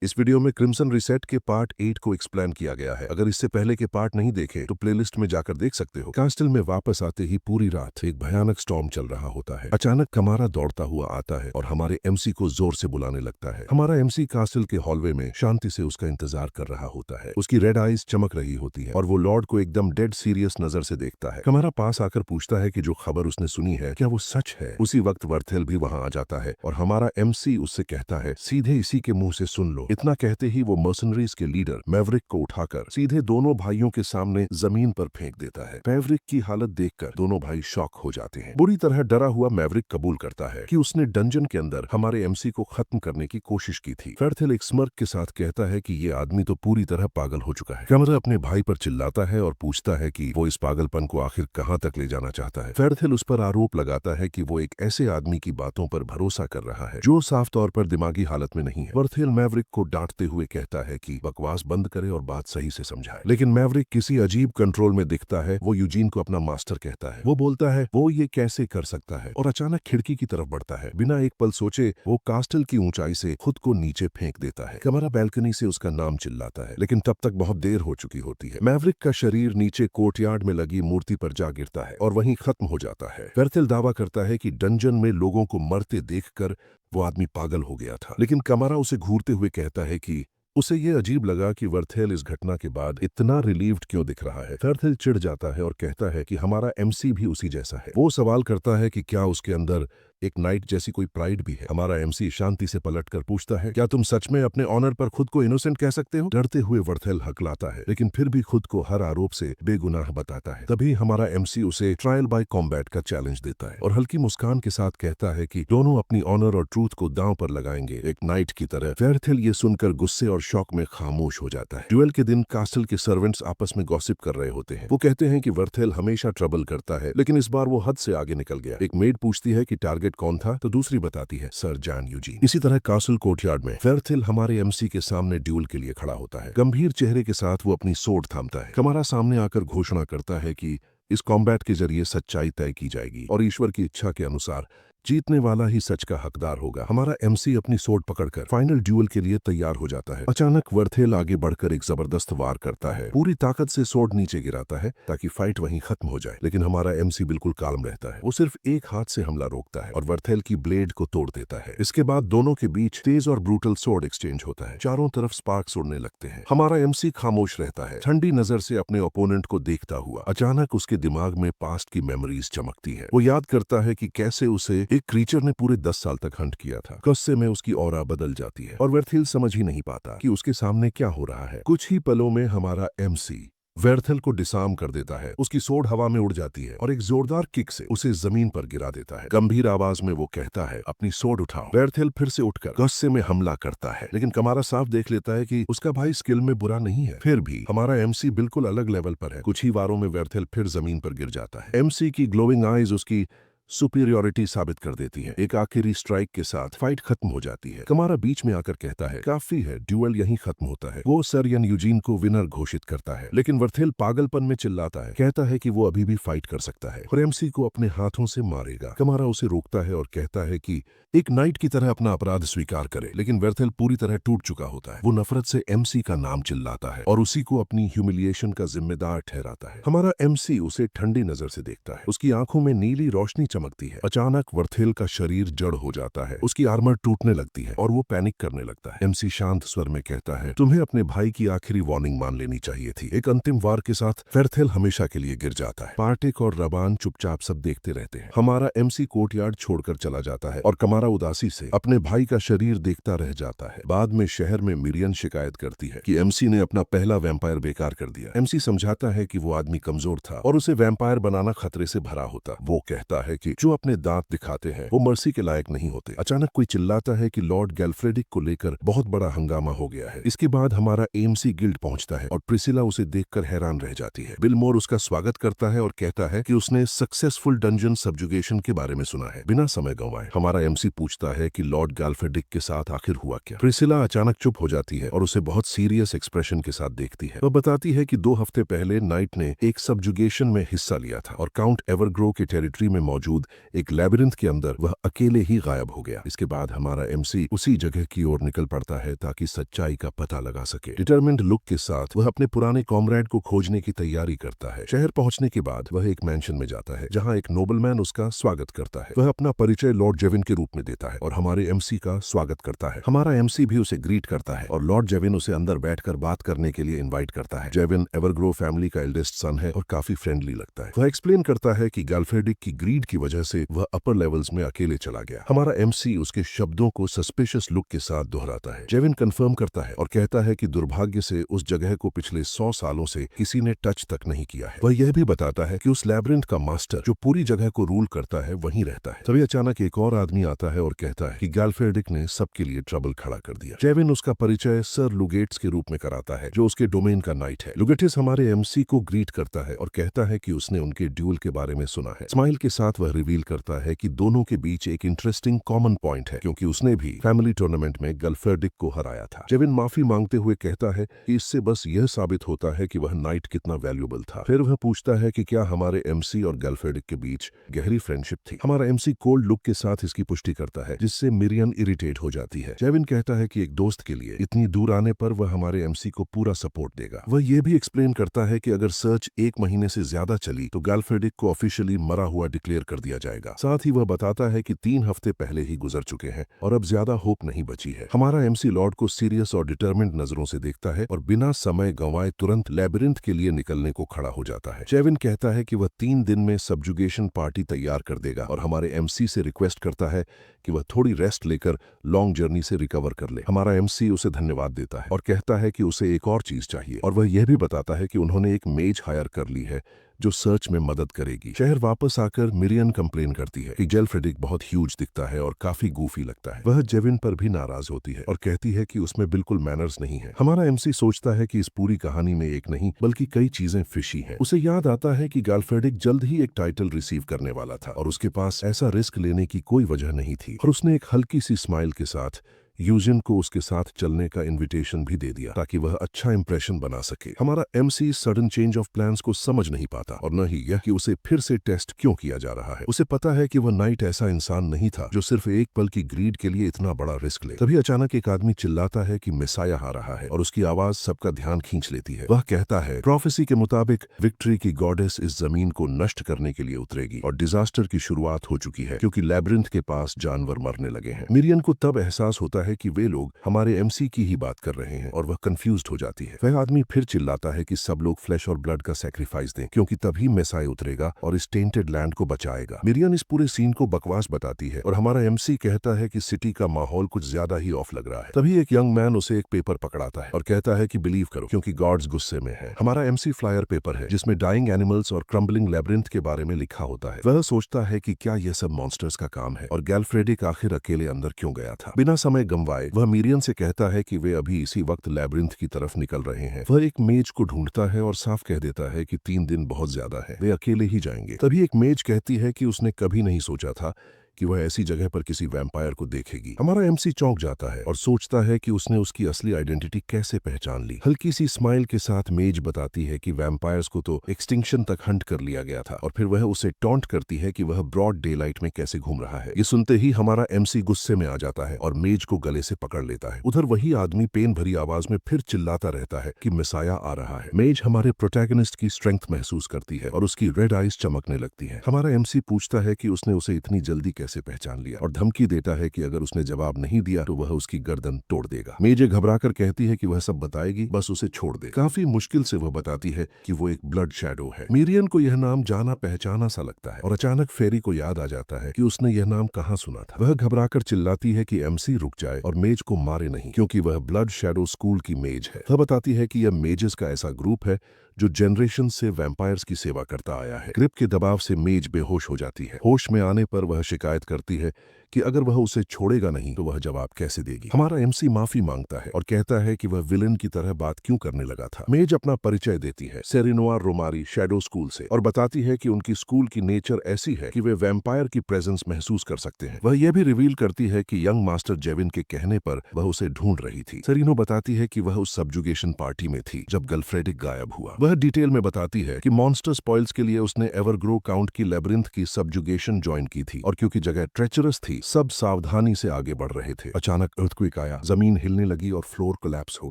इस वीडियो में crimson reset के पार्ट 8 को एक्सप्लेन किया गया है। अगर इससे पहले के पार्ट नहीं देखे तो प्लेलिस्ट में जाकर देख सकते हो। कास्टल में वापस आते ही पूरी रात एक भयानक स्टॉर्म चल रहा होता है। अचानक कमारा दौड़ता हुआ आता है और हमारे एमसी को जोर से बुलाने लगता है। हमारा एमसी कास्टल के हॉलवे में शांति से उसका इंतजार कर रहा होता है। उसकी रेड आईज चमक रही होती है और वो लॉर्ड को एकदम डेड सीरियस नजर से देखता है। कमारा पास आकर पूछता है कि जो खबर उसने सुनी है क्या वो सच है। उसी वक्त वर्थेल भी वहां आ जाता है और हमारा एमसी उससे कहता है सीधे इसी के मुंह से सुन लो। इतना कहते ही वो मर्सनरीज के लीडर मैवरिक को उठाकर सीधे दोनों भाइयों के सामने जमीन पर फेंक देता है। मैवरिक की हालत देखकर दोनों भाई शॉक हो जाते हैं। बुरी तरह डरा हुआ मैवरिक कबूल करता है कि उसने डंजन के अंदर हमारे एमसी को खत्म करने की कोशिश की थी। फेर्थेल एक स्मर्क के साथ कहता है कि ये आदमी तो पूरी तरह पागल हो चुका है। कमरा अपने भाई पर चिल्लाता है और पूछता है कि वो इस पागलपन को आखिर कहां तक ले जाना चाहता है। फेर्थेल उस पर आरोप लगाता है कि वो एक ऐसे आदमी की बातों पर भरोसा कर रहा है जो साफ तौर पर दिमागी हालत में नहीं है। वर्थेल मैवरिक को डांटते हुए कहता है कि बकवास बंद करे और बात सही से समझाए, लेकिन मैवरिक किसी अजीब कंट्रोल में दिखता है। वो यूजीन को अपना मास्टर कहता है। वो बोलता है वो ये कैसे कर सकता है और अचानक खिड़की की तरफ बढ़ता है। बिना एक पल सोचे वो कास्टल की ऊंचाई से खुद को नीचे फेंक देता है। कमरा बैल्कनी से उसका नाम चिल्लाता है, लेकिन तब तक बहुत देर हो चुकी होती है। मैवरिक का शरीर नीचे कोर्टयार्ड में लगी मूर्ति पर जा गिरता है और वहीं खत्म हो जाता है। फेर्थेल दावा करता है कि डंजन में लोगों को मरते देखकर वो आदमी पागल हो गया था, लेकिन कमरा उसे घूरते हुए कहता है कि उसे ये अजीब लगा कि वर्थेल इस घटना के बाद इतना रिलीव्ड क्यों दिख रहा है। फेर्थेल चिढ़ जाता है और कहता है कि हमारा एमसी भी उसी जैसा है। वो सवाल करता है कि क्या उसके अंदर एक नाइट जैसी कोई प्राइड भी है। हमारा एमसी शांति से पलटकर पूछता है क्या तुम सच में अपने ऑनर पर खुद को इनोसेंट कह सकते हो। डरते हुए वर्थेल हकलाता है, लेकिन फिर भी खुद को हर आरोप से बेगुनाह बताता है। तभी हमारा एमसी उसे ट्रायल बाय कॉम्बैट का चैलेंज देता है और हल्की मुस्कान के साथ कहता है कि दोनों अपनी ऑनर और ट्रूथ को दांव पर लगाएंगे, एक नाइट की तरह। फेर्थेल ये सुनकर गुस्से और शॉक में खामोश हो जाता है। ड्यूएल के दिन कास्टल के सर्वेंट्स आपस में गॉसिप कर रहे होते हैं। वो कहते हैं कि वर्थेल हमेशा ट्रबल करता है, लेकिन इस बार वो हद से आगे निकल गया। एक मेड पूछती है कि टारगेट कौन था, तो दूसरी बताती है सर जॉन यूजीन। इसी तरह कास्टल कोर्टयार्ड में फेर्थेल हमारे एमसी के सामने ड्यूल के लिए खड़ा होता है। गंभीर चेहरे के साथ वो अपनी सोर्ड थामता है। कमारा सामने आकर घोषणा करता है कि इस कॉम्बैट के जरिए सच्चाई तय की जाएगी और ईश्वर की इच्छा के अनुसार जीतने वाला ही सच का हकदार होगा। हमारा एमसी अपनी सोर्ड पकड़कर फाइनल ड्यूल के लिए तैयार हो जाता है। अचानक वर्थेल आगे बढ़कर एक जबरदस्त वार करता है। पूरी ताकत से सोर्ड नीचे गिराता है ताकि फाइट वहीं खत्म हो जाए, लेकिन हमारा एमसी बिल्कुल काल्म रहता है। वो सिर्फ एक हाथ से हमला रोकता है और वर्थेल की ब्लेड को तोड़ देता है। इसके बाद दोनों के बीच तेज और ब्रूटल सोर्ड एक्सचेंज होता है। चारों तरफ स्पार्क्स उड़ने लगते हैं। हमारा एमसी खामोश रहता है, ठंडी नजर से अपने ओपोनेंट को देखता हुआ। अचानक उसके दिमाग में पास्ट की मेमोरीज चमकती है। वो याद करता है कि कैसे उसे एक क्रीचर ने पूरे 10 साल तक हंट किया था। गुस्से में उसकी ऑरा बदल जाती है और वर्थेल समझ ही नहीं पाता कि उसके सामने क्या हो रहा है। कुछ ही पलों में हमारा एमसी वर्थेल को डिसार्म कर देता है। उसकी सोर्ड हवा में उड़ जाती है और एक जोरदार किक से उसे जमीन पर गिरा देता है। गंभीर आवाज में वो कहता है अपनी सोर्ड उठाओ। वर्थेल फिर से उठकर गुस्से में हमला करता है, लेकिन कमारा साफ देख लेता है कि उसका भाई स्किल में बुरा नहीं है। फिर भी हमारा एमसी बिल्कुल अलग लेवल पर है। कुछ ही वारों में वर्थेल फिर जमीन पर गिर जाता है। एमसी की ग्लोइंग आईज उसकी सुपीरियोरिटी साबित कर देती है। एक आखिरी स्ट्राइक के साथ फाइट खत्म हो जाती है। कमारा बीच में आकर कहता है काफी है, ड्यूएल यहीं खत्म होता है। वो सर यूजीन को विनर घोषित करता है, लेकिन वर्थेल पागलपन में चिल्लाता है, कहता है कि वो अभी भी फाइट कर सकता है और एमसी को अपने हाथों से मारेगा। कमारा उसे रोकता है और कहता है कि एक नाइट की तरह अपना अपराध स्वीकार करे, लेकिन वर्थेल पूरी तरह टूट चुका होता है। वो नफरत से एमसी का नाम चिल्लाता है और उसी को अपनी ह्यूमिलिएशन का जिम्मेदार ठहराता है। हमारा एमसी उसे ठंडी नजर से देखता है। उसकी आंखों में नीली रोशनी चमकती है। अचानक वर्थेल का शरीर जड़ हो जाता है, उसकी आर्मर टूटने लगती है और वो पैनिक करने लगता है। एमसी शांत स्वर में कहता है तुम्हें अपने भाई की आखिरी वार्निंग मान लेनी चाहिए थी। एक अंतिम वार के साथ फेर्थेल हमेशा के लिए गिर जाता है। पार्टिक और रबान चुपचाप सब देखते रहते हैं। हमारा एमसी कोर्टयार्ड छोड़कर चला जाता है और कमारा उदासी से अपने भाई का शरीर देखता रह जाता है। बाद में शहर में मिरियन शिकायत करती है कि एमसी ने अपना पहला वैम्पायर बेकार कर दिया। एमसी समझाता है कि वो आदमी कमजोर था और उसे वैम्पायर बनाना खतरे से भरा होता। वो कहता है कि जो अपने दांत दिखाते हैं वो मर्सी के लायक नहीं होते। अचानक कोई चिल्लाता है कि लॉर्ड गैल्फ्रेडिक को लेकर बहुत बड़ा हंगामा हो गया है। इसके बाद हमारा एमसी गिल्ड पहुंचता है और प्रिसिला उसे देखकर हैरान रह जाती है। बिलमोर उसका स्वागत करता है और कहता है कि उसने सक्सेसफुल डंजन सब्जुगेशन के बारे में सुना है। बिना समय गंवाए हमारा एमसी पूछता है कि लॉर्ड गैल्फ्रेडिक के साथ आखिर हुआ क्या। प्रिसिला अचानक चुप हो जाती है और उसे बहुत सीरियस एक्सप्रेशन के साथ देखती है। वह बताती है कि 2 हफ्ते पहले नाइट ने एक सब्जुगेशन में हिस्सा लिया था और काउंट एवरग्रो के टेरिटरी में मौजूद बावजूद एक लैबिरिंथ के अंदर वह अकेले ही गायब हो गया। इसके बाद हमारा एमसी उसी जगह की ओर निकल पड़ता है ताकि सच्चाई का पता लगा सके। डिटरमिन्ड लुक के साथ वह अपने पुराने कॉमरेड को खोजने की तैयारी करता है। शहर पहुंचने के बाद वह एक मैंशन में जाता है जहां एक नोबलमैन उसका स्वागत करता है। वह अपना परिचय लॉर्ड जेविन के रूप में देता है और हमारे एमसी का स्वागत करता है। हमारा एमसी भी उसे ग्रीट करता है और लॉर्ड जेविन उसे अंदर बैठकर बात करने के लिए इन्वाइट करता है। जेविन एवरग्रो फैमिली का एल्डेस्ट सन है और काफी फ्रेंडली लगता है। वह एक्सप्लेन करता है कि गैल्फेडिक की ग्रीड की वजह से वह अपर लेवल्स में अकेले चला गया। हमारा एमसी उसके शब्दों को सस्पिशियस लुक के साथ दोहराता है। जेविन कंफर्म करता है और कहता है कि दुर्भाग्य से उस जगह को पिछले 100 सालों से किसी ने टच तक नहीं किया है। वह यह भी बताता है कि उस लैब्रिंथ का मास्टर जो पूरी जगह को रूल करता है वहीं रहता है। तभी अचानक एक और आदमी आता है और कहता है कि गैल्फेडिक ने सबके लिए ट्रबल खड़ा कर दिया। जेविन उसका परिचय सर लुगेट्स के रूप में कराता है जो उसके डोमेन का नाइट है। लुगेटिस हमारे एमसी को ग्रीट करता है और कहता है कि उसने उनके ड्यूल के बारे में सुना है। स्माइल के साथ वह रिवील करता है कि दोनों के बीच एक इंटरेस्टिंग कॉमन पॉइंट है क्योंकि उसने भी फैमिली टूर्नामेंट में गैल्फेडिक को हराया था। जेविन माफी मांगते हुए कहता है कि इससे बस यह साबित होता है कि वह नाइट कितना वैल्यूएबल था। फिर वह पूछता है कि क्या हमारे एमसी और गैल्फेडिक के बीच गहरी फ्रेंडशिप थी। हमारा एमसी कोल्ड लुक के साथ इसकी पुष्टि करता है जिससे मिरियन इरिटेट हो जाती है। जेविन कहता है कि एक दोस्त के लिए इतनी दूर आने पर वह हमारे एमसी को पूरा सपोर्ट देगा। वह यह भी एक्सप्लेन करता है कि अगर सर्च 1 महीने से ज्यादा चली तो गैल्फेडिक को ऑफिशियली मरा हुआ डिक्लेयर कर दिया जाएगा। साथ ही वह बताता है कि 3 हफ्ते पहले ही गुजर चुके हैं और अब ज्यादा होप नहीं बची है। हमारा एमसी लॉर्ड को सीरियस और डिटरमिन्ड नजरों से देखता है और बिना समय गंवाए तुरंत लैबिरिंथ के लिए निकलने को खड़ा हो जाता है। जेविन कहता है कि वह 3 दिन में सब्जुगेशन पार्टी तैयार कर देगा और हमारे एमसी से रिक्वेस्ट करता है कि वह थोड़ी रेस्ट लेकर लॉन्ग जर्नी से रिकवर कर ले। हमारा एमसी उसे धन्यवाद देता है और कहता है कि उसे एक और चीज चाहिए और वह यह भी बताता है कि उन्होंने एक मेज हायर कर ली है जो सर्च में मदद करेगी। शहर वापस आकर मिरियन कंप्लेन करती है कि गैल्फेडिक बहुत ह्यूज दिखता है और काफी गूफी लगता है। वह जेविन पर भी नाराज होती है और कहती है कि उसमें बिल्कुल मैनर्स नहीं है। हमारा एमसी सोचता है कि इस पूरी कहानी में एक नहीं बल्कि कई चीजें फिशी हैं। उसे याद आता है कि गैल्फेडिक जल्द ही एक टाइटल रिसीव करने वाला था और उसके पास ऐसा रिस्क लेने की कोई वजह नहीं थी और उसने एक हल्की सी स्माइल के साथ यूजिन को उसके साथ चलने का इनविटेशन भी दे दिया ताकि वह अच्छा इंप्रेशन बना सके। हमारा MC sudden change of plans को समझ नहीं पाता और न ही यह कि उसे फिर से टेस्ट क्यों किया जा रहा है। उसे पता है कि वह नाइट ऐसा इंसान नहीं था जो सिर्फ एक पल की ग्रीड के लिए इतना बड़ा रिस्क ले। तभी अचानक एक आदमी चिल्लाता है कि मिसाया आ रहा है और उसकी आवाज सबका ध्यान खींच लेती है। वह कहता है प्रोफेसी के मुताबिक विक्ट्री की गॉडेस इस जमीन को नष्ट करने के लिए उतरेगी और डिजास्टर की शुरुआत हो चुकी है क्योंकि लैबिरिंथ के पास जानवर मरने लगे हैं। मिरियन को तब एहसास होता है कि वे लोग हमारे एमसी की ही बात कर रहे हैं और वह कंफ्यूज्ड हो जाती है। वह आदमी फिर चिल्लाता है कि सब लोग फ्लैश और ब्लड का सैक्रिफाइस दें क्योंकि तभी मेसाय उतरेगा और इस टेंटेड लैंड को बचाएगा। मिरियन इस पूरे सीन को बकवास बताती है और हमारा एमसी कहता है कि सिटी का माहौल कुछ ज्यादा ही ऑफ लग रहा है। तभी एक यंग मैन उसे एक पेपर पकड़ाता है और कहता है कि बिलीव करो क्योंकि गॉड्स गुस्से में है। हमारा एमसी फ्लायर पेपर है जिसमें डाइंग एनिमल्स और क्रम्बलिंग लैबिरिंथ के बारे में लिखा होता है। वह सोचता है कि क्या यह सब मॉन्स्टर्स का काम है और गैल्फेडिक आखिर अकेले अंदर क्यों गया था। बिना समय गंवाए वह मिरियन से कहता है कि वे अभी इसी वक्त लैबिरिंथ की तरफ निकल रहे हैं। वह एक मेज को ढूंढता है और साफ कह देता है कि 3 दिन बहुत ज्यादा है, वे अकेले ही जाएंगे। तभी एक मेज कहती है कि उसने कभी नहीं सोचा था कि वह ऐसी जगह पर किसी वैम्पायर को देखेगी। हमारा एमसी चौंक जाता है और सोचता है कि उसने उसकी असली आइडेंटिटी कैसे पहचान ली। हल्की सी स्माइल के साथ मेज बताती है कि वैम्पायर्स को तो एक्सटिंक्शन तक हंट कर लिया गया था और फिर वह उसे टॉन्ट करती है कि वह ब्रॉड डे लाइट में कैसे घूम रहा है। ये सुनते ही हमारा एमसी गुस्से में आ जाता है और मेज को गले से पकड़ लेता है। उधर वही आदमी पेन भरी आवाज में फिर चिल्लाता रहता है कि मिसाया आ रहा है। मेज हमारे प्रोटैगनिस्ट की स्ट्रेंथ महसूस करती है और उसकी रेड आइज चमकने लगती है। हमारा एमसी पूछता है कि उसने उसे इतनी जल्दी कैसे पहचान लिया और धमकी देता है कि अगर उसने जवाब नहीं दिया तो वह उसकी गर्दन तोड़ देगा। मेजे घबराकर कहती है कि वह सब बताएगी, बस उसे छोड़ दे। काफी मुश्किल से वह बताती है कि वो एक ब्लड शैडो है। मिरियन को यह नाम जाना पहचाना सा लगता है और अचानक फेरी को याद आ जाता है कि उसने यह नाम कहाँ सुना था। वह घबराकर चिल्लाती है कि एमसी रुक जाए और मेज को मारे नहीं क्योंकि वह ब्लड शैडो स्कूल की मेज है। वह बताती है कि यह मेजेस का ऐसा ग्रुप है जो जनरेशन से वैम्पायर्स की सेवा करता आया है। ग्रिप के दबाव से मेज बेहोश हो जाती है। होश में आने पर वह शिकायत करती है कि अगर वह उसे छोड़ेगा नहीं तो वह जवाब कैसे देगी। हमारा एमसी माफी मांगता है और कहता है कि वह विलेन की तरह बात क्यों करने लगा था। मेज अपना परिचय देती है सेरिनोआ रोमारी शैडो स्कूल से और बताती है कि उनकी स्कूल की नेचर ऐसी है कि वे वैम्पायर की प्रेजेंस महसूस कर सकते हैं। वह यह भी रिवील करती है कि यंग मास्टर जेविन के कहने पर वह उसे ढूंढ रही थी। सेरिनो बताती है कि वह उस सब्जुगेशन पार्टी में थी जब गल्फ्रेडिक गायब हुआ। वह डिटेल में बताती है कि मॉन्स्टर स्पॉइल्स के लिए उसने एवरग्रो काउंट की लेब्रिंथ की सब्जुगेशन ज्वाइन की थी और क्योंकि जगह ट्रेचरस थी सब सावधानी से आगे बढ़ रहे थे। अचानक अर्थक्वेक आया, जमीन हिलने लगी और फ्लोर कोलैप्स हो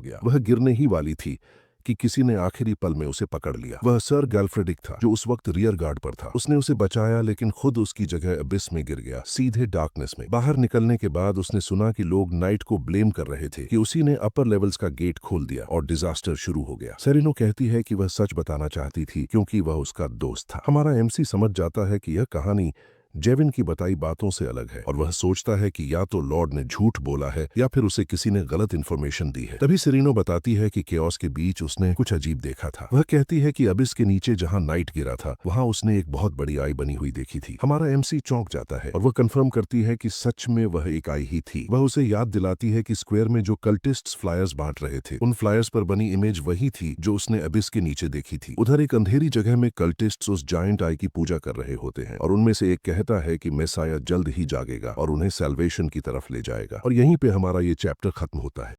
गया। वह गिरने ही वाली थी कि किसी ने आखिरी पल में उसे पकड़ लिया। वह सर गैल्फ्रेडिक था जो उस वक्त रियर गार्ड पर था। उसने उसे बचाया लेकिन खुद उसकी जगह अबिस में गिर गया, सीधे डार्कनेस में। बाहर निकलने के बाद उसने सुना कि लोग नाइट को ब्लेम कर रहे थे कि उसी ने अपर लेवल्स का गेट खोल दिया और डिजास्टर शुरू हो गया। सेरिनो कहती है कि वह सच बताना चाहती थी क्योंकि वह उसका दोस्त था। हमारा एमसी समझ जाता है कि यह कहानी जेविन की बताई बातों से अलग है और वह सोचता है कि या तो लॉर्ड ने झूठ बोला है या फिर उसे किसी ने गलत इन्फॉर्मेशन दी है। तभी सेरिनो बताती है कि केओस के बीच उसने कुछ अजीब देखा था। वह कहती है कि अबिस के नीचे जहां नाइट गिरा था वहां उसने एक बहुत बड़ी आई बनी हुई देखी थी। हमारा एमसी चौंक जाता है और वह कंफर्म करती है कि सच में वह एक आई ही थी। वह उसे याद दिलाती है कि स्क्वायर में जो कल्टिस्ट्स फ्लायर्स बांट रहे थे उन फ्लायर्स पर बनी इमेज वही थी जो उसने अबिस के नीचे देखी थी। उधर एक अंधेरी जगह में कल्टिस्ट्स उस जायंट आई की पूजा कर रहे होते हैं और उनमें से एक कहता है कि मेसाया जल्द ही जागेगा और उन्हें सैल्वेशन की तरफ ले जाएगा। और यहीं पे हमारा ये चैप्टर खत्म होता है।